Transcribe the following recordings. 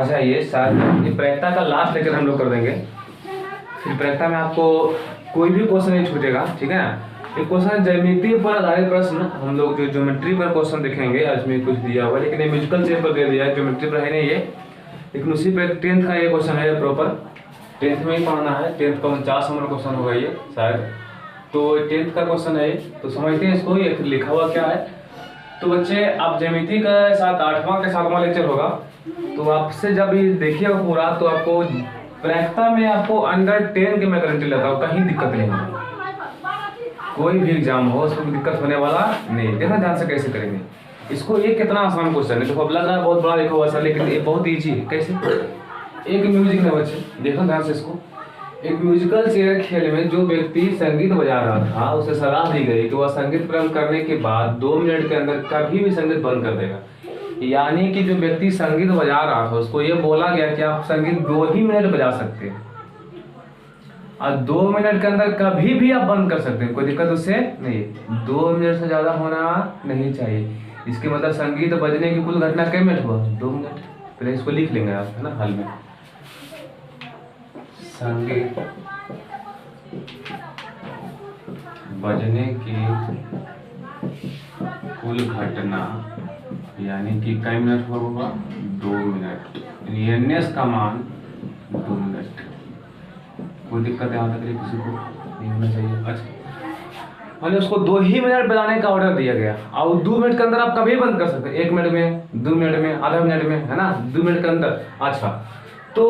आ जाइए। शायद ये प्रयता का लास्ट लेक्चर हम लोग कर देंगे, फिर प्रयता में आपको कोई भी क्वेश्चन नहीं छूटेगा, ठीक है ना। ये क्वेश्चन ज्यामिति पर आधारित प्रश्न, हम लोग जो ज्योमेट्री पर क्वेश्चन देखेंगे। आज में कुछ दिया हुआ लेकिन ये म्यूजिकल चेयर पर दे दिया है, ज्योमेट्री पर है नहीं ये, लेकिन उसी पर 10th का ये क्वेश्चन है प्रॉपर, 10th में ही पढ़ना है। 10th का 49 नंबर क्वेश्चन होगा ये शायद, तो 10th का क्वेश्चन है। तो समझते हैं इसको, ये लिखा हुआ क्या है। तो बच्चे आप ज्यामिति का साथ 8वां के 7वां लेक्चर होगा, तो आपसे जब ये देखिएगा पूरा तो आपको प्रैक्टिकल में आपको अंडर 10 के मैं गारंटी लेता हूँ कहीं दिक्कत नहीं होगी। कोई भी एग्जाम हो उसमें दिक्कत होने वाला नहीं। देखना ध्यान से कैसे करेंगे इसको। ये कितना आसान क्वेश्चन है, देखो अब लग रहा है बहुत बड़ा लिखा हुआ सर, लेकिन ये बहुत ईजी है। कैसे? एक म्यूजिक में बच्चे देखो ध्यान से इसको। एक म्यूजिकल चेयर खेल में जो व्यक्ति संगीत बजा रहा था उसे सलाह दी गई कि वह संगीत प्रारंभ करने के बाद 2 मिनट के अंदर कभी भी संगीत बंद कर देगा। यानी कि जो व्यक्ति संगीत बजा रहा था उसको ये बोला गया कि आप संगीत 2 ही मिनट बजा सकते हैं और 2 मिनट के अंदर कभी भी आप बंद कर सकते हैं, कोई दिक्कत उससे नहीं। 2 मिनट से ज्यादा होना नहीं चाहिए। इसके मतलब संगीत बजने की कुल घटना कितने मिनट हुआ? 2 मिनट। पहले इसको लिख लेंगे आप, है ना, हल में। संगीत बजने की कुल घटना यानी कि कई मिनट होगा? 2 मिनट। एनएस का मान 2 मिनट। कोई दिक्कत है यहाँ तक किसी को नहीं होना चाहिए। अच्छा, मैंने उसको 2 ही मिनट बजाने का ऑर्डर दिया गया और 2 मिनट के अंदर आप कभी बंद कर सकते हैं। 1 मिनट में, 2 मिनट में, आधा मिनट में, है ना, 2 मिनट के अंदर। अच्छा, तो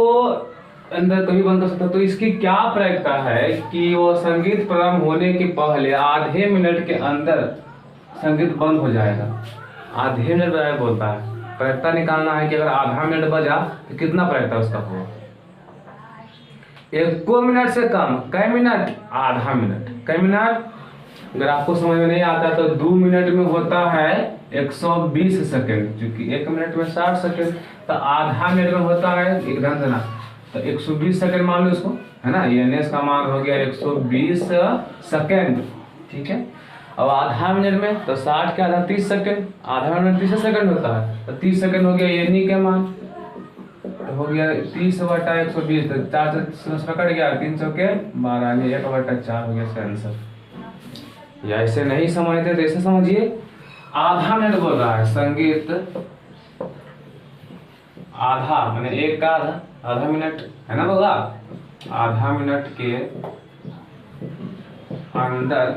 अंदर कभी बंद कर सकता। तो इसकी क्या प्रयोक्ता है कि वो संगीत प्रारंभ होने के पहले आधे मिनट के अंदर संगीत बंद हो जाएगा। आधे मिनट बजाय बोलता है, प्रयोक्ता निकालना है कि अगर आधा मिनट बजा तो कितना प्रयोक्ता उसका होगा। 1 मिनट से कम, कई मिनट? आधा मिनट। कई मिनट? अगर आपको समझ में नहीं आता तो 2 मिनट में होता है 120 सेकंड, क्योंकि 1 मिनट में 60 सेकंड, तो आधा मिनट में होता है, एक ध्यान देना, तो 120 सेकंड मान लो इसको, है ना। एनएस का मान हो गया 120 सेकंड, ठीक है। अब आधा मिनट में तो 60 के आधा 30 सेकंड, आधा मिनट में 30 सेकंड होता है, तो 30 सेकंड हो गया एनी के मान, तो हो गया 30/120, तो 4 से कट गया, 300 के 12, 1/4 हो गया इसका आंसर। या ऐसे नहीं समझते तो ऐसे समझिए, आधा मिनट बोल रहा है संगीत, आधा मैंने 1 का आधा, आधा मिनट, है ना बोला। आधा मिनट के अंदर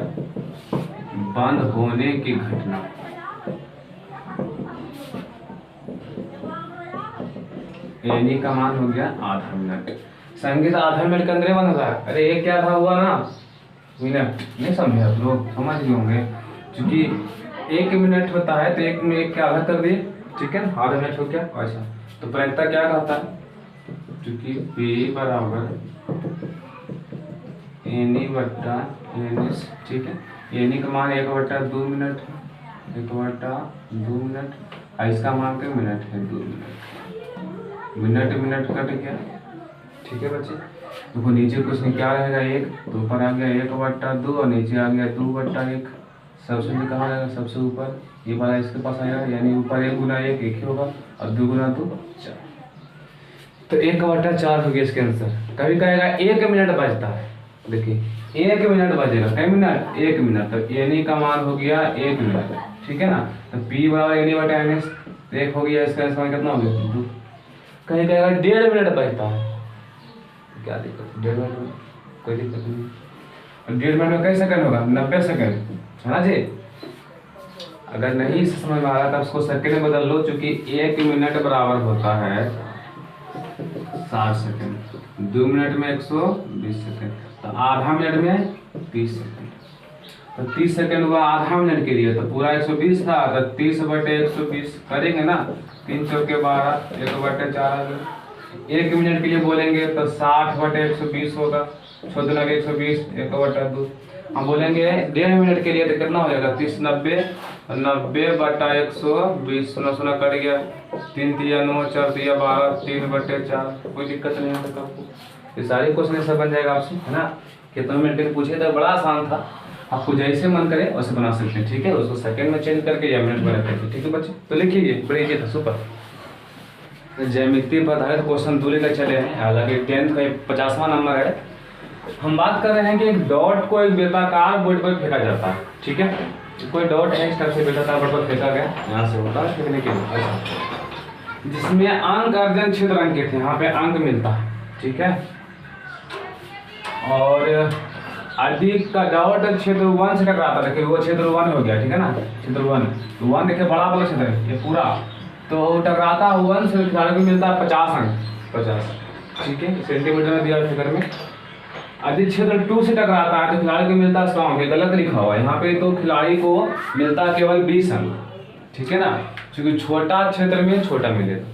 बंद होने की घटना एनी का मान हो गया आधा मिनट। संगीत आधा मिनट के अंदर बंद होगा। अरे ये क्या था हुआ ना, मिनट नहीं समझे आप लोग, समझ गए होंगे, क्योंकि 1 मिनट होता है तो 1 में 1 के आधा कर दिए, ठीक है, आधा मिनट हो गया। अच्छा, तो प्रयोक्ता क्या कहता है, क्योंकि P बराबर एनी बट्टा एनिस, ठीक है। एनी का मान 1/2 मिनट, 1/2 मिनट, और इसका मान क्या मिनट है, 2 मिनट। मिनट मिनट कट गया, ठीक है बच्चे। देखो नीचे कुछ नहीं, क्या रहेगा 1, तो ऊपर आ गया 1/2 और नीचे आ गया 2/1। सबसे नीचे कहाँ रहेगा? सबसे ऊपर ये वाला इसके पास आएगा, यानी ऊपर 1 × 1 1 ही होगा और 2 × 2 4, तो 1/4 हो गया इसके आंसर। कभी कहेगा 1 मिनट बजता है, देखिए 1 मिनट बजेगा, कई मिनट? 1 मिनट, तो एनी का मान हो गया 1 मिनट, ठीक है ना। तो P बराबर एनी/एनएस, 1 हो गया, इसका आंसर कितना हो गया 2। कहीं कहेगा 1.5 मिनट बजता है, क्या दिक्कत? 1.5 मिनट में कोई दिक्कत नहीं। 1.5 मिनट में कई सेकंड होगा? 90 सेकंड, है ना जी। अगर नहीं समझ में आ रहा तो उसको सेकंड में बदल लो, क्योंकि 1 मिनट बराबर होता है 60 सेकंड, 2 मिनट में 120 सेकंड, तो आधा मिनट में 30 सेकंड, तो 30 सेकंड हुआ आधा मिनट के लिए, तो पूरा 120 था, तो 30/120 करेंगे ना, 3 चौके 12, 1/4। 1 मिनट के लिए बोलेंगे तो 60/120 होगा, 120, 1/2। हम बोलेंगे 1.5 मिनट के लिए तो कितना हो जाएगा, 30, 90, 90/120, 0 कट गया, 3 तिया 9, 4 तिया 12, 3/4। कोई दिक्कत नहीं है आपको, ये सारे क्वेश्चन ऐसा बन जाएगा आपसे, है ना। कितना मिनट के पूछे तो बड़ा आसान था, आपको जैसे मन करे वैसे बना सकते हैं, ठीक है। उसको सेकंड में चेंज करके या मिनट बना करके, ठीक है बच्चे। तो लिखिए, बड़े इजी था, सुपर। ज्यामिति पर आधारित क्वेश्चन दूरी का चले हैं, हालांकि 10th का 50वां नंबर है। हम बात कर रहे हैं कि एक डॉट को एक वृत्ताकार बोर्ड पर फेंका जाता है, ठीक है। कोई डॉट है इस तरह से वृत्ताकार बोर्ड पर फेंका गया, यहाँ से होता है फेंकने के लिए, जिसमें अंक अर्जन क्षेत्र अंकित है, यहाँ पे अंक मिलता है, ठीक है। और अधिक का डॉट क्षेत्र 1 से टकराता है, देखिए वो क्षेत्र 1 हो गया, ठीक है ना, क्षेत्र 1 देखिए बड़ा वाला क्षेत्र है ये पूरा, तो टकराता 1 से खिलाड़ी को मिलता है 50 अंक, 50, ठीक है, सेंटीमीटर में दिया फिगर में। अधिक क्षेत्र 2 से टकराता है तो खिलाड़ी को मिलता है 100 अंक, गलत लिखा हुआ है यहाँ पे, तो खिलाड़ी को मिलता है केवल 20 अंक, ठीक है ना, क्योंकि छोटा क्षेत्र में छोटा मिलेगा।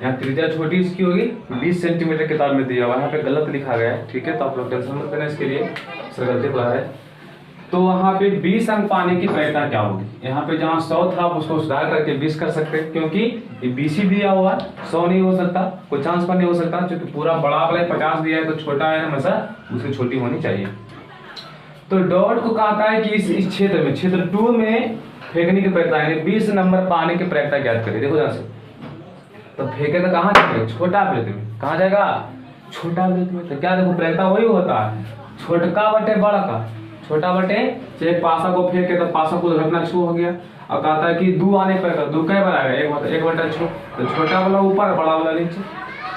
यहाँ त्रिज्या छोटी इसकी होगी 20 सेंटीमीटर किताब में दिया हुआ है, यहाँ पे गलत लिखा गया है, ठीक है, तो आप लोग टेंशन मत करना इसके लिए, सर गलती पड़ा है। तो वहाँ पे 20 अंक पाने की प्रयत्न क्या होगी, यहाँ पे जहाँ 100 था उसको सुधार करके 20 कर सकते हैं, क्योंकि ये 20 ही दिया हुआ है, 100 नहीं हो सकता, कोई चांस पर नहीं हो सकता, क्योंकि पूरा बड़ा वाला 50 दिया है तो छोटा है हमेशा उससे छोटी होनी चाहिए। तो डॉट को कहता है कि इस क्षेत्र में, क्षेत्र 2 में फेंकने की प्रयत्न, यानी 20 नंबर पाने की प्रयत्न ज्ञात करिए। देखो जहाँ से तो फेंके तो कहाँ जाएगा, छोटा वृत्त में, कहाँ जाएगा, छोटा वृत्त में। तो क्या देखो प्रयत्न वही होता है, छोटका बटे बड़ा का, छोटा बटे से पासा को फेंके तो पासा को घटना छू हो गया। अब कहता है कि 2 आने पर 2 कै बार आएगा, 1 बटा छू, तो छोटा वाला ऊपर बड़ा वाला नीचे।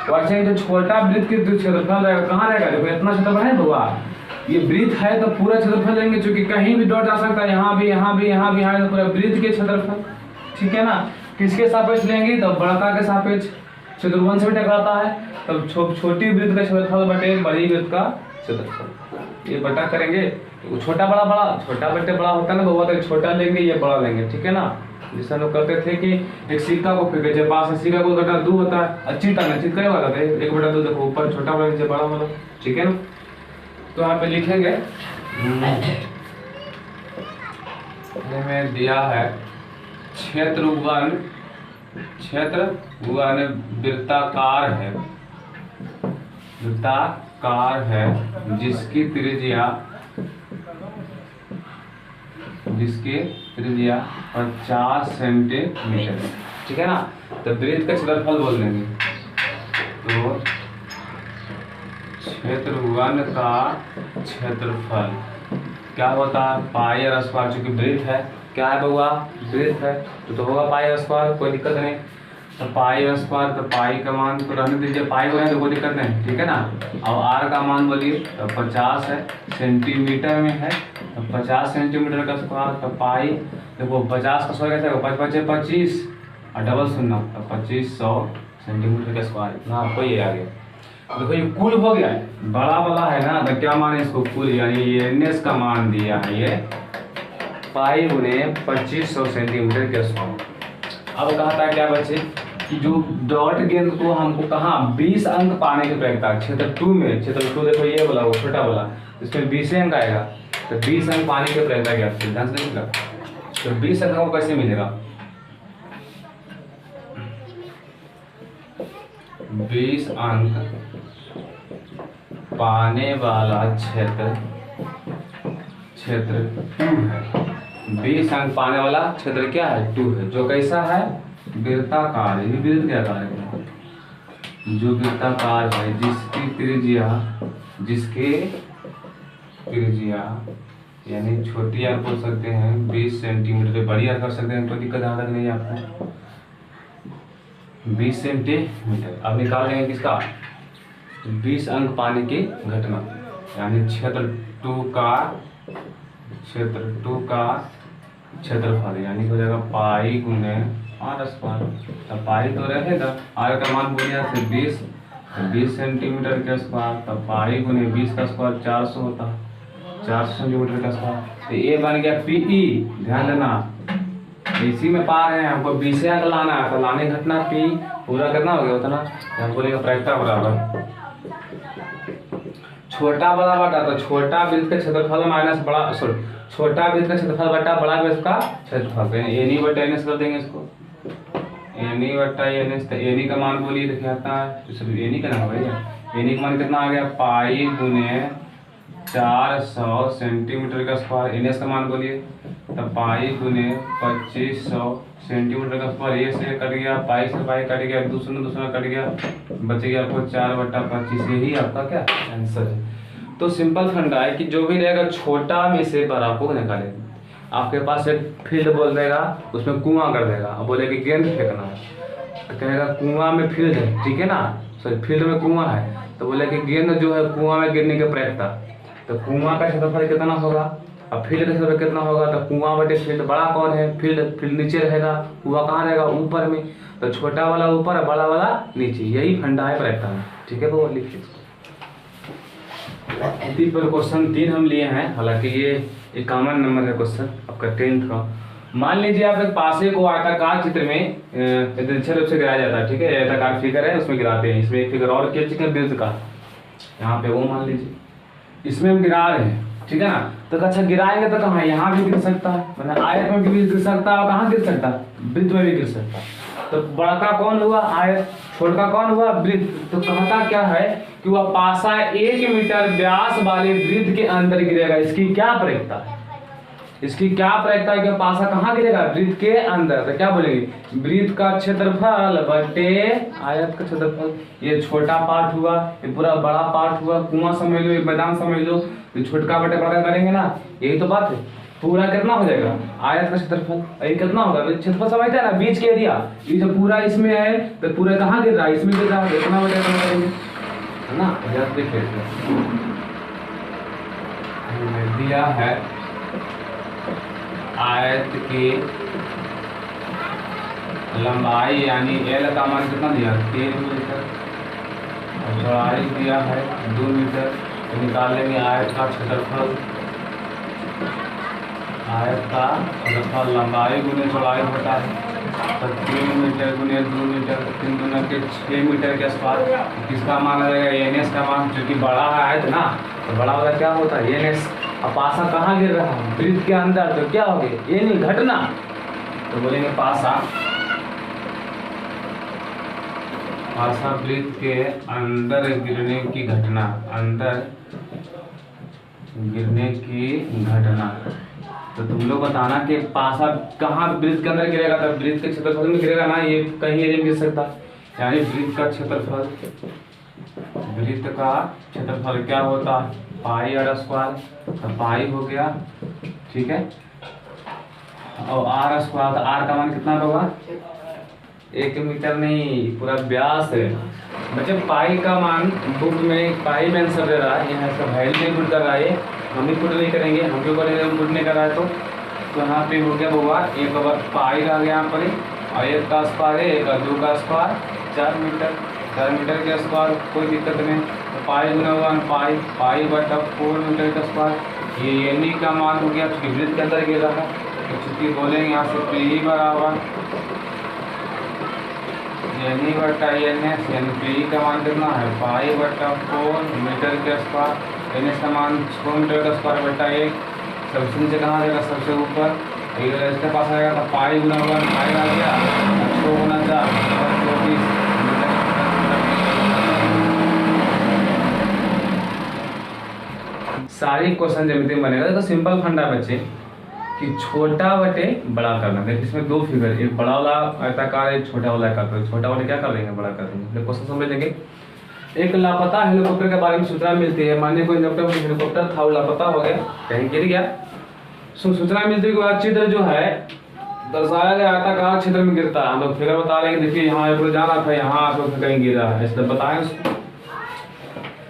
तो अच्छा जो छोटा वृत्त के क्षेत्रफल रहेगा कहाँ रहेगा, देखो इतना क्षेत्रफल है हुआ, ये वृत्त है तो पूरा क्षेत्रफल लेंगे, क्योंकि कहीं भी डॉट आ सकता है, यहाँ भी यहाँ भी यहाँ भी यहाँ, तो पूरा वृत्त के क्षेत्रफल, ठीक है ना। किसके सापेक्ष लेंगे, तो बड़का के सापेक्ष, क्षेत्र 1 से भी टकराता है, तब छोटी वृत्त का क्षेत्रफल बटे बड़ी वृत्त का क्षेत्रफल, ये बटा करेंगे, तो छोटा बड़ा बड़ा, छोटा बटे बड़ा होता है ना बहुत, तो छोटा लेंगे ये बड़ा लेंगे, ठीक है ना। जैसे हम लोग करते थे कि एक सिक्का को फेंके, जब पास में सिक्का को घटा 2 होता है, चिट्टा ना चिट कई वाला था 1 बटा 2, देखो ऊपर छोटा वाला नीचे बड़ा वाला, ठीक है ना। तो यहाँ पे लिखेंगे में दिया है क्षेत्र 1 वृत्ताकार है, वृत्ताकार है जिसकी त्रिज्या 50 सेंटीमीटर, ठीक है ना। तो वृत्त का क्षेत्रफल बोल देंगे, तो क्षेत्र 1 का क्षेत्रफल क्या होता है, पाई और स्क्वायर, चूंकि वृत्त है, क्या है बउआ, वृत्त है तो होगा पाई और स्क्वायर, कोई दिक्कत नहीं। तो पाई और स्क्वायर, तो पाई का मान तो रहने दीजिए, पाई हो रहा है तो कोई दिक्कत नहीं, ठीक है ना। और आर का मान बोलिए, तो 50 है, सेंटीमीटर में है, तो 50 सेंटीमीटर का स्क्वायर, तो पाई देखो 50 का स्क्वायर कैसे होगा, 5 × 5 = 25 और डबल शून्य, तो 2500 सेंटीमीटर का स्क्वायर, इतना आपको ये आ गया। देखो ये कुल हो गया, बड़ा वाला है ना, तो क्या मान है इसको कुल, यानी ये एनएस का मान दिया है ये पाई गुने 2500 सेंटीमीटर के स्क्वायर। अब कहता है क्या बच्चे कि जो डॉट गेंद को हमको कहाँ 20 अंक पाने की प्रयत्न, क्षेत्र 2 में, क्षेत्र 2 देखो ये वाला वो छोटा वाला, इसमें 20 अंक आएगा, तो 20 अंक पाने की प्रयत्न किया, ध्यान से देखिएगा। तो 20 अंक को कैसे मिलेगा, 20 अंक पाने वाला क्षेत्र 2 है, 20 अंक पाने वाला क्षेत्र क्या है, 2 है, जो कैसा है, वृत्ताकार है, वृत्त क्या आकार है, जो वृत्ताकार है, जिसके त्रिज्या यानी छोटी आप बोल सकते हैं 20 सेंटीमीटर, बड़ी आप कर सकते हैं, कोई दिक्कत यहाँ तक नहीं है आपको, 20 सेंटीमीटर। अब निकाल लेंगे किसका, 20 अंक पाने की घटना, यानी क्षेत्र 2 का क्षेत्रफल, यानी हो जाएगा पाई गुने आर स्क्वायर। तो पाई तो रहेगा, आर का मान बोलिए से 20 सेंटीमीटर का स्क्वायर, तो पाई गुने 20 का स्क्वायर 400 होता, 400 सेंटीमीटर का स्क्वायर। तो ये बन गया पीई, ध्यान देना इसी में पा रहे हैं, हमको 20 अंक लाना है, तो लाने घटना पी पूरा करना हो गया उतना, हम बोलेंगे प्रायिकता बराबर छोटा बड़ा बटा, तो छोटा वृत्त का क्षेत्रफल माइनस बड़ा, सॉरी छोटा वृत्त का क्षेत्रफल बटा बड़ा वृत्त का क्षेत्रफल, एनी बटा एनएस कर देंगे इसको, एनी बटा एनएस। तो एनी का मान बोलिए, देखिए आता है एनी का नाम भैया, एनी का मान कितना आ गया, पाई गुने 400 सेंटीमीटर का स्क्वायर। एनएस का मान बोलिए, तब पाई गुने 2500 सेंटीमीटर का स्क्वायर। ये से कट गया, पाई से पाई कट गया, दूसरा दूसरा कट गया, बच गया आपको 4/25। यही आपका क्या आंसर है। तो सिंपल फंडा है कि जो भी रहेगा छोटा में से बड़ा को निकालेंगे। आपके पास एक फील्ड बोल देगा, उसमें कुआं कर देगा, अब बोले कि गेंद फेंकना है, तो कहेगा कुआं में फील्ड है, ठीक है ना, सॉरी फील्ड में कुआं है, तो बोले कि गेंद जो है कुआं में गिरने की प्रयत्ता, तो कुआं का क्षेत्रफल कितना होगा, अब फील्ड का क्षेत्रफल कितना होगा, तो कुआं बटे फील्ड, बड़ा कौन है, फील्ड नीचे रहेगा, कुआं कहाँ रहेगा, ऊपर में, तो छोटा वाला ऊपर, बड़ा वाला नीचे। यही फंडा है प्रयत्ता में, ठीक है। तो लिखिए पर क्वेश्चन 3 हम लिए हैं, हालांकि ये कॉमन नंबर है क्वेश्चन आपका 10th का। मान लीजिए आप एक पासे को आयताकार चित्र में तिरछे रूप से गिराया जाता है, ठीक है, आयताकार फिगर है उसमें गिराते हैं। इसमें एक फिगर और क्या चित्र वृत्त का, यहाँ पे वो मान लीजिए इसमें हम गिरा रहे हैं, ठीक है ना। तो अच्छा गिराएंगे तो कहाँ, यहाँ भी गिर सकता है, मतलब आयत में भी गिर सकता है, और कहाँ गिर सकता है, वृत्त में भी गिर सकता है। तो बड़ा का कौन हुआ आयत, छोटा कौन हुआ वृत्त। तो कहता क्या है कि वह पासा 1 मीटर व्यास वाले वृत्त के अंदर गिरेगा। इसकी क्या प्रयोक्ता है, इसकी क्या प्रयोक्ता है कि पासा कहाँ गिरेगा, वृत्त के अंदर। तो क्या बोलेंगे, वृत्त का क्षेत्रफल बटे आयत का क्षेत्रफल। ये छोटा पार्ट हुआ, ये पूरा बड़ा पार्ट हुआ, कुआं समझ लो, मैदान समझ लो, तो छोटका बटे बड़ा करेंगे ना, यही तो बात है। पूरा कितना हो जाएगा आयत का क्षेत्रफल, ये कितना होगा क्षेत्रफल समझते हैं ना, बीच के एरिया, ये जो पूरा इसमें है तो पूरा कहाँ गिर रहा है, इसमें गिर रहा है, इतना बटे इतना करेंगे, है ना। देखिए दिया है आयत की लंबाई यानी एल का मान कितना दिया 3 मीटर, और चौड़ाई दिया है 2 मीटर। तो निकाल लेंगे आयत का क्षेत्रफल, आयत का क्षेत्रफल लंबाई गुने चौड़ाई होता है, तो 3 मीटर गुने 2 मीटर, 3 गुना के 6 मीटर के आसपास। किसका मान आ जाएगा, एनएस का मान, क्योंकि बड़ा है आयत ना, तो बड़ा वाला क्या होता है एनएस। अब पासा कहाँ गिर रहा है, वृत्त के अंदर, तो क्या हो गया ये नहीं घटना, तो बोलेंगे पासा वृत्त के अंदर गिरने की घटना, अंदर गिरने की घटना। तो तुम लोग बताना कि पासा कहाँ वृत्त के अंदर गिरेगा, तो वृत्त के क्षेत्रफल में गिरेगा ना, ये कहीं एरिया में गिर सकता, यानी वृत्त का क्षेत्रफल, वृत्त का क्षेत्रफल क्या होता है पाई आर स्क्वायर, तो पाई हो गया, ठीक है, और आर स्क्वायर, तो आर का मान कितना होगा 1 मीटर नहीं, पूरा व्यास है बच्चे। पाई का मान बुक में पाई में आंसर दे रहा है, यहाँ सब वैल्यू नहीं पुट कर रहा है, हम भी पुट नहीं करेंगे, हम क्यों करेंगे, हम पुट नहीं कर रहा है। तो यहाँ पे हो गया बउआ, एक बार पाई रह गया यहाँ पर, और 1 का स्क्वायर है, 1 का 2 का स्क्वायर 4 मीटर, 4 मीटर के स्क्वायर कोई दिक्कत नहीं। तो पाई गुना 1 पाई, पाई बटा 4 मीटर का स्क्वायर। ये एनी का मान हो गया, चूँकि वृत्त के अंदर गिर रहा है, तो चूँकि बोलेंगे यहाँ से पी बराबर एनी बटा एनएस, यानी पी का मान कितना है पाई बटा 4 मीटर के स्क्वायर, एनएस का मान 6 मीटर का स्क्वायर बटा 1। सबसे नीचे कहाँ रहेगा, सबसे ऊपर, इसके पास आएगा तो पाई गुना 1 पाई आ गया, 6 गुना 4 24। सारी क्वेश्चन ज्यामिति बनेगा। तो सिंपल फंडा बच्चे कि छोटा बटे बड़ा करना। देखिए इसमें 2 फिगर, एक बड़ा वाला आयताकार, एक छोटा वाला आयताकार। छोटा वाला क्या कर देंगे, बड़ा कर देंगे। क्वेश्चन समझ लेंगे। एक लापता हेलीकॉप्टर के बारे में सूचना मिलती है। मानिए कोई हेलीकॉप्टर था, वो लापता हो गया, कहीं गिर गया। सूचना मिलती है कि वह चित्र जो है दर्शाया गया आयताकार क्षेत्र में गिरता है। हम लोग फिगर बता रहे हैं, देखिए यहाँ जा रहा था, यहाँ कहीं गिरा है, इसलिए बताएं उसको।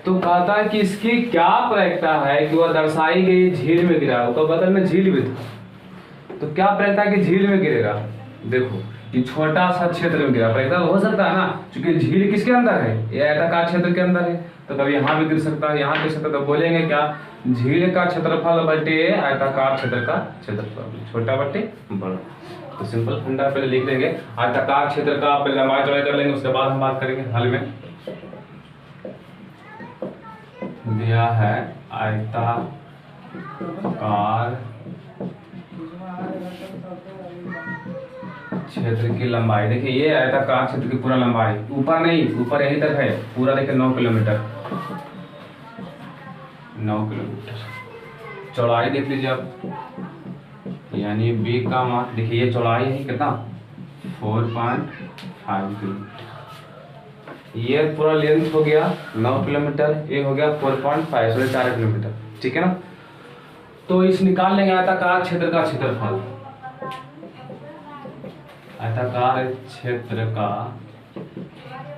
तो कहता है कि इसकी क्या प्रयोक्ता है कि वह दर्शाई गई झील में गिरा, तो बगल में झील भी था, तो क्या प्रयोक्ता है कि झील में गिरेगा। देखो ये छोटा सा क्षेत्र में गिरा, प्रयोक्ता हो सकता है ना, क्योंकि झील किसके अंदर है, ये आयताकार क्षेत्र के अंदर है, तो कभी यहाँ भी गिर सकता है, यहाँ गिर सकता है। तो बोलेंगे क्या, झील का क्षेत्रफल बटे आयताकार क्षेत्र का क्षेत्रफल, छोटा बटे बड़ा। तो सिंपल फंडा पहले लिख लेंगे, आयताकार क्षेत्र का पहले लंबाई चौड़ाई कर लेंगे, उसके बाद हम बात करेंगे हल में। दिया है आयताकार क्षेत्र की लंबाई। देखिए ये आयताकार क्षेत्र की पूरा लंबाई, ऊपर नहीं, ऊपर यहीं तक है पूरा, देखिए 9 किलोमीटर, 9 किलोमीटर। चौड़ाई देख लीजिए आप, यानी बी का मान देखिए, ये चौड़ाई है कितना 4.5 किलोमीटर। ये पूरा लेंथ हो गया 9 किलोमीटर, ये हो गया 4.5 4 किलोमीटर, ठीक है ना। तो इस निकाल लेंगे आयताकार क्षेत्र का क्षेत्रफल। आयताकार क्षेत्र का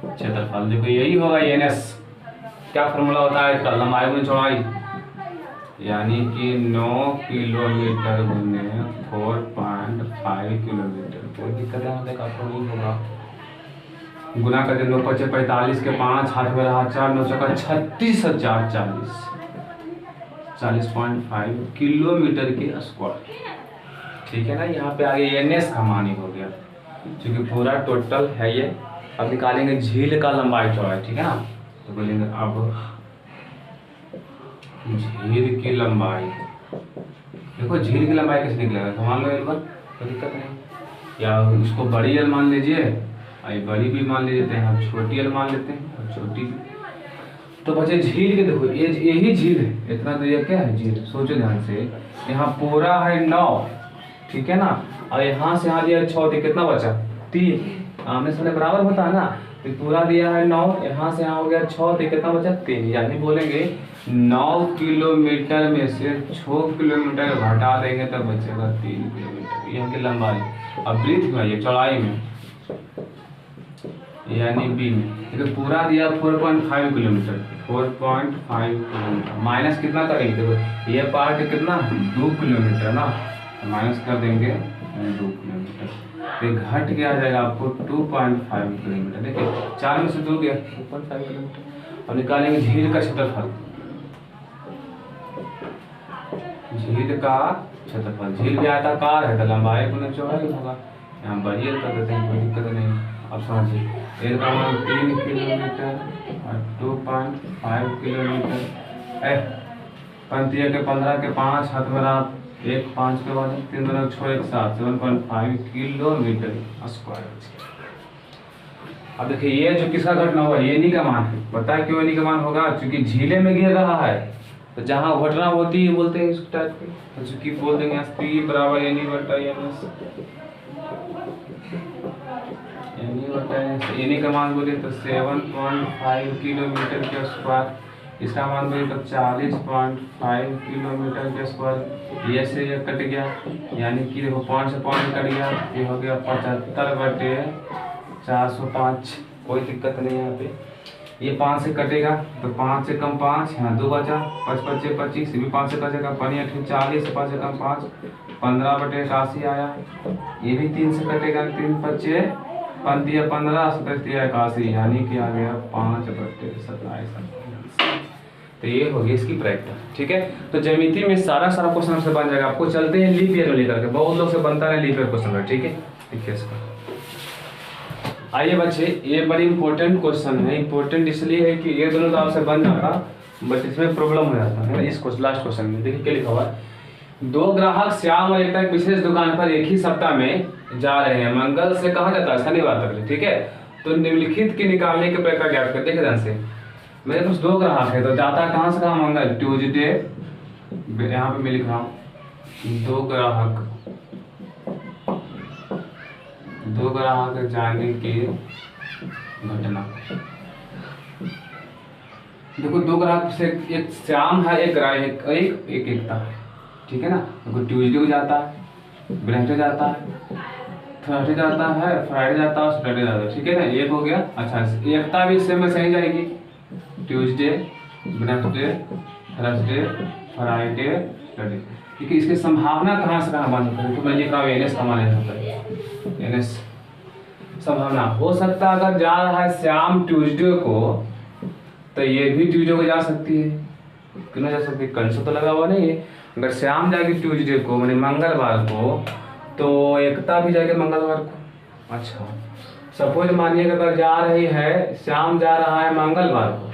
क्षेत्रफल देखो यही होगा NS। क्या फॉर्मूला होता है इसका, लंबाई गुने चौड़ाई, यानी कि 9 किलोमीटर गुने 4.5 किलोमीटर। कोई दिक्कत है मतलब आपको नहीं होगा। गुना करके 9 × 5 = 45 के 5 हाथ में रहा 4 9 × 36,040 40.5 किलोमीटर के स्क्वायर, ठीक है ना। यहाँ पे आगे NS का मान ही हो गया, क्योंकि पूरा टोटल है ये। अब निकालेंगे झील का लंबाई चौड़ाई, ठीक है ना। तो बोलेंगे अब झील की लंबाई, देखो झील की लंबाई कैसे निकलेगा, तो मान लो एक बार, कोई दिक्कत नहीं, या उसको बड़ी एल मान लीजिए, बड़ी भी मान लीजिए, हम छोटी एल मान लेते हैं और छोटी भी। तो बचे झील के, देखो यही झील है, इतना तो ये क्या है झील, सोचो ध्यान से। यहाँ पूरा है 9, ठीक है ना, और यहाँ से यहाँ दिया 6, तो कितना बचा 3, आमने सामने बराबर होता है ना। तो पूरा दिया है 9, यहाँ से यहाँ हो गया 6, तो कितना बचा 3, यानी बोलेंगे 9 किलोमीटर में से 6 किलोमीटर घटा देंगे तो बचेगा 3 किलोमीटर। यहाँ की लंबाई, अब ब्रीथ में ये चौड़ाई में, यानी बी में देखो पूरा दिया 4.5 किलोमीटर, 4.5 किलोमीटर माइनस कितना करेंगे, देखो ये पार्ट कितना 2 किलोमीटर ना, तो माइनस कर देंगे 2 किलोमीटर, तो घट के आ जाएगा आपको 2.5 किलोमीटर। देखिए 4 में से 2 गया 2.5 किलोमीटर। अब निकालेंगे झील का क्षेत्रफल। झील का क्षेत्रफल, झील भी आयताकार है तो लंबाई गुना चौड़ाई होगा। यहाँ बड़ी एल कर देते हैं, कोई दिक्कत नहीं। अब समझिए एल का मान 3 किलोमीटर और 2.5 किलोमीटर। पंक्तियों के 15 के 5 हाथ में आप 1 5 के बाद 3 2 6 1 7 7.5 किलोमीटर स्क्वायर। अब देखिए ये जो किसका घटना हुआ, ये नहीं का मान है। पता है क्यों नहीं का मान होगा, क्योंकि झीले में गिर रहा है, तो जहाँ घटना होती है बोलते हैं इस टाइप के, तो चूंकि बोल देंगे P बराबर NE का मान बोले तो 7.5 किलोमीटर के स्क्वायर। इसका मान बोले तो 40.5 किलोमीटर के स्क्वायर। ये से ये कट गया, यानी कि देखो 5 से 5 कट गया, ये हो गया 75/405। कोई दिक्कत नहीं है यहाँ पे, ये 5 से कटेगा तो 5 से कम 5, यहाँ 2 बचा, 5 × 5 = 25, ये भी 5 से कटेगा, 40 से 5 से कम 5, 15/81 आया। ये भी 3 से कटेगा, 3 × 5 = 15, 17 × 81, यानी कि आ गया 5/27। तो ये हो गई इसकी प्रैक्टिस, ठीक है। तो ज्यामिति में सारा क्वेश्चन हमसे बन जाएगा। आपको चलते हैं लीप ईयर लेकर के, बहुत लोग से बनता है लीप ईयर क्वेश्चन, ठीक है। देखिए इसका, आइए बच्चे, ये बड़ी इंपॉर्टेंट क्वेश्चन है। इंपॉर्टेंट इसलिए है कि ये दोनों तो आपसे बन जाता, बट इसमें प्रॉब्लम हो जाता है इस लास्ट क्वेश्चन में। देखिए क्या लिखा हुआ है, 2 ग्राहक श्याम और एकता एक विशेष दुकान पर एक ही सप्ताह में जा रहे हैं। मंगल से कहा जाता है शनिवार तक, ठीक है। तो निम्नलिखित के निकालने की प्रक्रिया ज्ञात करें। देखिए ध्यान से, मेरे पास 2 ग्राहक है, तो जाता है कहाँ से कहाँ, मंगल, ट्यूजडे, यहाँ पे मैं लिख रहा हूँ 2 ग्राहक जाने की घटना। देखो 2 ग्राहक से, एक श्याम है, एक राय है, एक एकता है, ठीक है ना। देखो ट्यूजडे को जाता है, वेडनेसडे जाता है, थर्सडे जाता है, फ्राइडे जाता है, सैटरडे जाता है, ठीक है ना। एक हो गया। अच्छा एकता भी इससे में सही जाएगी, Tuesday, Wednesday, Thursday, Friday, Saturday, ठीक है। इसकी संभावना कहाँ से कहाँ बन सकती है, तो मैं लिख रहा हूँ NS का मान यहाँ पर, NS संभावना हो सकता है। अगर जा रहा है श्याम ट्यूजडे को, तो ये भी ट्यूजडे को जा सकती है, क्यों ना जा सकती है, कंस तो लगा हुआ नहीं है। अगर श्याम जाएगी ट्यूजडे को माने मंगलवार को, तो एकता भी जाएगी मंगलवार को। अच्छा सपोज मानिए अगर जा रही है, श्याम जा रहा है मंगलवार को,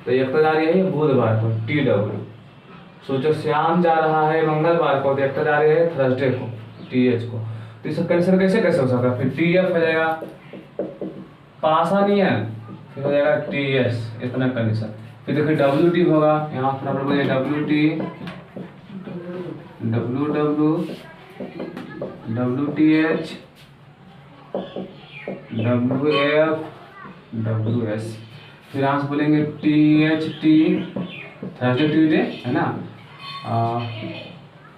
तो एकता जा रही है बुधवार को, TW। सोचो श्याम जा रहा है मंगलवार को, तो एकता जा रही है थर्सडे को, TH को। तो इसका कैंसिल कैसे हो सकता है, फिर TF हो जाएगा, पासा नहीं है, फिर हो जाएगा TS, इतना कंडीशन। फिर देखिए WT होगा, यहाँ फटाफट बोलिए WT, WW, WTH, WF, WS। फिर यहाँ से बोलेंगे THT, थर्सडे ट्यूजडे है ना,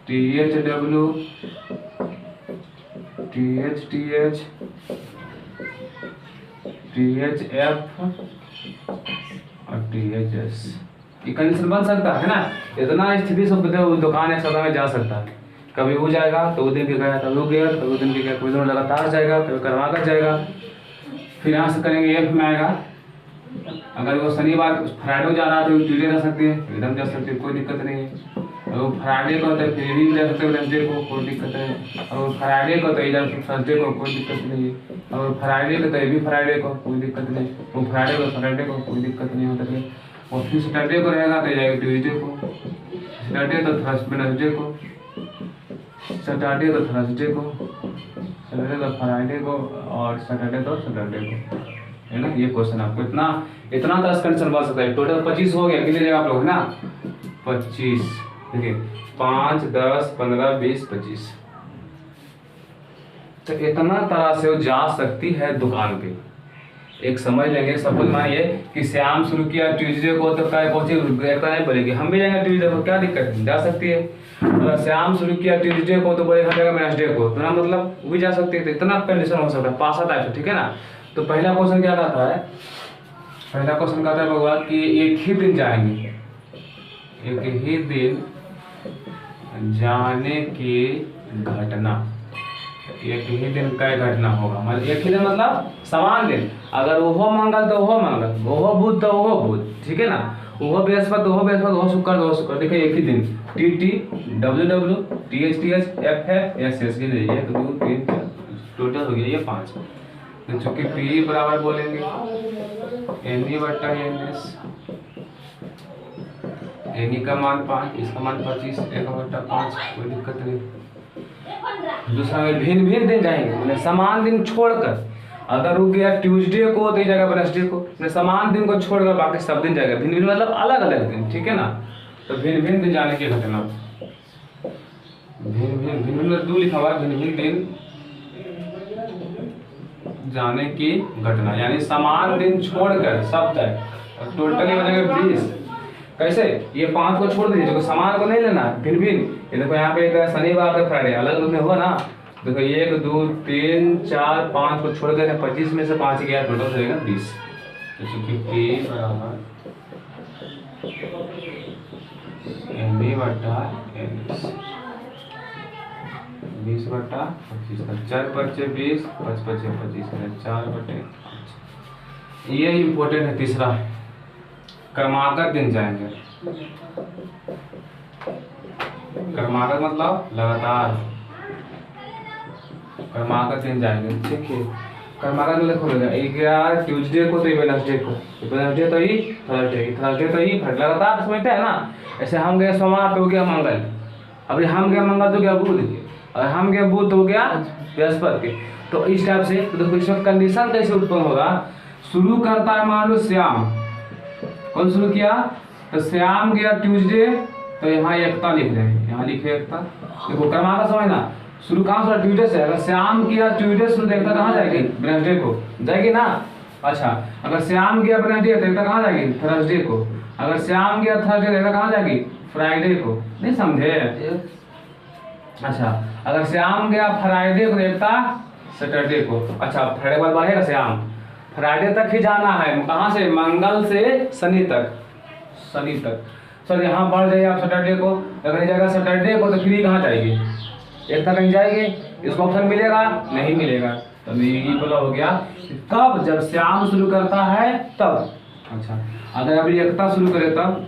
THW, THTH, THF और THS। ये कंडीशन बन सकता है ना, इतना स्थिति सब दुकान एक सप्ताह में जा सकता है। कभी वो जाएगा तो वो दिन भी गया, कभी वो गया कभी वो दिन भी गया, कोई दिन लगातार जाएगा कभी करवा कर जाएगा। फिर यहाँ से करेंगे F में आएगा, अगर वो शनिवार फ्राइडे को जा रहा है तो ट्यूजडे जा सकते हैं, एकदम जा सकते हैं, कोई दिक्कत नहीं है। अगर वो फ्राइडे को तो फिर भी जा सकते हैं वेडनेसडे को, कोई दिक्कत नहीं है। और फ्राइडे को तो इधर थर्सडे को, कोई दिक्कत नहीं है। और फ्राइडे को तो ये भी फ्राइडे को, कोई दिक्कत नहीं। वो फ्राइडे को सैटरडे को, कोई दिक्कत नहीं होता है। और फिर सैटरडे को रहेगा तो जाएगा ट्यूजडे को, सैटरडे तो वेडनेसडे को, सैटरडे तो थर्सडे को, सैटरडे तो फ्राइडे को, और सैटरडे तो सैटरडे को, है ना। ये क्वेश्चन आपको इतना 10 कंडीशन बन सकता है। टोटल 25 हो गया, कितने जगह आप लोग है ना 25, ठीक है 5, 10, 15, 20, 25। तो इतना तरह से वो जा सकती है दुकान पे। एक समझ लेंगे, सपोज मानिए कि श्याम शुरू किया ट्यूसडे को, तो क्या पहुंचे नहीं बोलेगी, हम भी जाएंगे ट्यूसडे को, क्या दिक्कत है, जा सकती है। अगर श्याम शुरू किया ट्यूसडे को तो बोलेगा जाएगा वेडनेसडे को, तो ना मतलब वो भी जा सकती है। तो इतना कंडीशन हो सकता है, पासा टाइप से, ठीक है ना। तो पहला क्वेश्चन क्या कहता है, पहला क्वेश्चन कहता है भगवान कि एक ही दिन जाएंगे, एक ही दिन जाने की घटना, एक ही दिन का घटना होगा, मतलब एक ही दिन मतलब समान दिन। अगर वो मंगल तो वो मंगल, वो बुध तो वो बुध, ठीक है ना। वो बृहस्पति तो वो बृहस्पति, वो शुक्र तो वो शुक्र। देखिए एक ही दिन TT, WW, THTH, FF, के लिए 1 2 3 4 टोटल हो गया ये 5। तो चूंकि P बराबर बोलेंगे NE/NS, NE का मान 5, इसका मान 25, 1/5, कोई दिक्कत नहीं। दूसरा में भिन्न भिन्न दिन जाएंगे, मतलब समान दिन छोड़कर। अगर रुक गया ट्यूसडे को तो जाएगा वेडनेसडे को, मतलब समान दिन को छोड़कर बाकी सब दिन जाएगा। भिन्न भिन्न मतलब अलग अलग दिन, ठीक है ना। तो भिन्न भिन्न दिन जाने की घटना, भिन्न भिन्न 2 लिखा हुआ है, भिन्न भिन्न दिन जाने की घटना, यानी समान दिन छोड़कर सब तक। टोटली हो जाएगा 20। कैसे, ये 5 को छोड़ दीजिए, समान को नहीं लेना, भिन्न भिन्न। ये देखो यहाँ पे एक शनिवार का फ्राइडे अलग अलग में हुआ ना। देखो 1 2 3 4 5 को छोड़ कर 25 में से 5 गया, टोटल हो जाएगा 20। तो चूंकि P बराबर NE/NS 20/25, 4 बचे 20, 5 बचे 25, 4/5। ये इम्पोर्टेंट है। तीसरा क्रमागत दिन जाएंगे, क्रमागत मतलब लगातार, क्रमागत दिन जाएंगे, ठीक है। क्रमागत में देखो ट्यूसडे को तो वेडनेसडे को, वेडनेसडे तो ही थर्सडे, थर्सडे तो ही फ्राइडे, लगातार समझते हैं ना। ऐसे हम गए सोमवार तो हो गया मंगल, अभी हम गए मंगल तो गया बुध के, और हम गए बुध तो हो गया बृहस्पति के। तो इस टाइप से तो देखो इसमें कंडीशन कैसे उत्पन्न होगा। शुरू करता है मान लो श्याम, कौन शुरू किया, तो श्याम गया ट्यूसडे, तो यहाँ एकता लिख रहे हैं, यहाँ लिखे एकता। देखो क्रमागत समझना, शुरू कहाँ से, ट्यूसडे से। अगर श्याम किया ट्यूसडे शुरू, तो एकता कहाँ जाएगी, वेडनेसडे को जाएगी ना। अच्छा, अगर श्याम गया वेडनेसडे तो एकता कहाँ जाएगी, थर्सडे को। अगर श्याम गया थर्सडे तो एकता कहाँ जाएगी, फ्राइडे को। नहीं समझे। अच्छा, अगर श्याम गया फ्राइडे को, एकता सैटरडे को। अच्छा, फ्राइडे के बाद बढ़ेगा श्याम, फ्राइडे तक ही जाना है, कहाँ से, मंगल से शनि तक, शनि तक। सर यहाँ बढ़ जाइए आप सैटरडे को, अगर जाएगा सैटरडे को तो फिर कहाँ जाएगी, एक तक कहीं जाएगी, इसको ऑप्शन मिलेगा नहीं मिलेगा। तो ये बोला हो गया कब, जब श्याम शुरू करता है तब। अच्छा, अगर अभी एकता शुरू करे तब,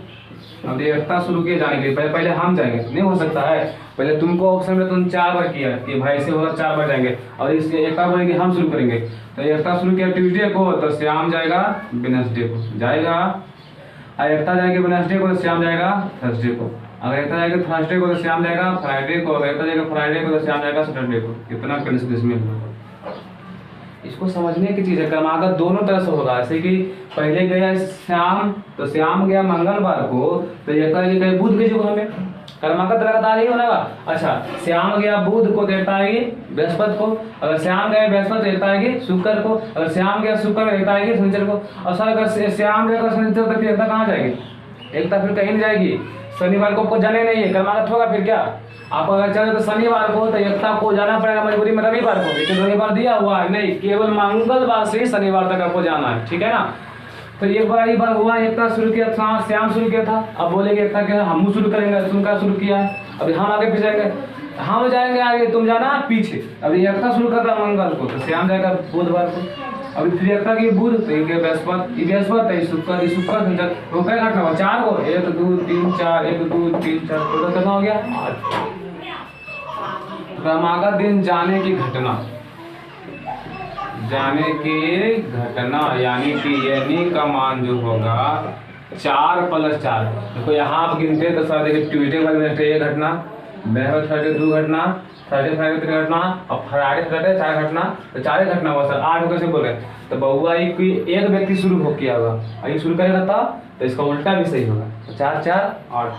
अभी एकता शुरू किए जाने के लिए पहले हम जाएंगे, नहीं हो सकता है। पहले तुमको ऑप्शन में तुम 4 बार किया कि भाई से होगा 4 बार जाएंगे, और इसके एकता बोलेंगे हम शुरू करेंगे। तो एकता शुरू किया ट्यूसडे को, तो श्याम जाएगा वेडनेसडे को जाएगा, और एकता जाएगी वेडनेसडे को तो श्याम जाएगा थर्सडे को। अगर एकता जाएगा थर्सडे को तो श्याम जाएगा फ्राइडे को, अगर एकता जाएगा फ्राइडे को तो श्याम जाएगा सैटरडे को। कितना कंडीशन इसमें होगा, इसको समझने की चीज़ है। क्रमागत दोनों तरह से होगा। जैसे कि पहले गया श्याम, तो श्याम गया मंगलवार को, तो ये कहीं बुध के जुग हमें क्रमागत लगातार ही होना। अच्छा, श्याम गया बुध को देता है बृहस्पति को, अगर श्याम गया बृहस्पति देता है शुक्र को, अगर श्याम गया शुक्र देता है शनिचर को। और सर अगर श्याम गया शनिचर तक एकता कहाँ जाएगी? एकता फिर कहीं नहीं जाएगी। शनिवार को आपको जाने नहीं है, क्रमागत होगा फिर क्या? आप अगर चले तो शनिवार को, तो एकता को जाना पड़ेगा मजबूरी में रविवार को, लेकिन रविवार दिया हुआ है नहीं, केवल मंगलवार से ही शनिवार तक आपको जाना है, ठीक है ना। तो एक बार हुआ, एकता शुरू किया था, श्याम शुरू किया था, अब बोलेंगे एकता क्या हम शुरू करेंगे, तुम क्या शुरू किया है, अभी हम आगे पीछे जाएंगे, हम जाएंगे आगे, तुम जाना पीछे। अभी एकता शुरू कर रहा मंगल को, तो श्याम जाएगा बुधवार को, अभी फिर एकता की बुध, तो एक बृहस्पति, शुक्र शनिचर, तो क्या घटना हुआ 4 को, 1 2 3 4, 1 2 3 4, टोटल कितना हो गया 8। क्रमागत दिन जाने की घटना, जाने की घटना यानी कि यानी का मान जो होगा 4 + 4। देखो यहाँ आप गिनते तो सर देखिए ट्यूजडे वेडनेसडे ये घटना, बृहस्पति थर्सडे 2 घटना, थर्सडे फ्राइडे 3 घटना, और फ्राइडे सैटरडे 4 घटना, तो 4 घटना हुआ सर। 8 कैसे बोल रहे हैं? तो बहुआ एक व्यक्ति शुरू हो किया होगा, अभी शुरू करेगा तब, तो इसका उल्टा भी सही होगा। 4 4 8,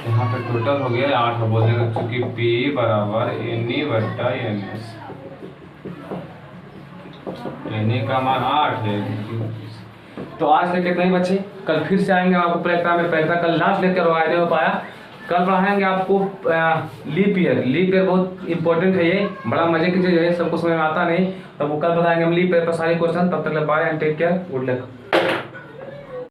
यहाँ पे टोटल हो गया 8 बोल देंगे, चूंकि P = NE/NS, NE का मान 8 है। तो आज तक इतना ही बच्चे, कल फिर से आएंगे आपको प्रैक्टिकल कल लास्ट लेक्चर आया नहीं हो पाया, कल पढ़ाएंगे आपको लीप ईयर बहुत इंपॉर्टेंट है, ये बड़ा मजे की चीज़ है, सबको समझ में आता नहीं, तब वो कल बताएंगे हम लीप ईयर पर सारे क्वेश्चन। तब तक bye and take care, good luck.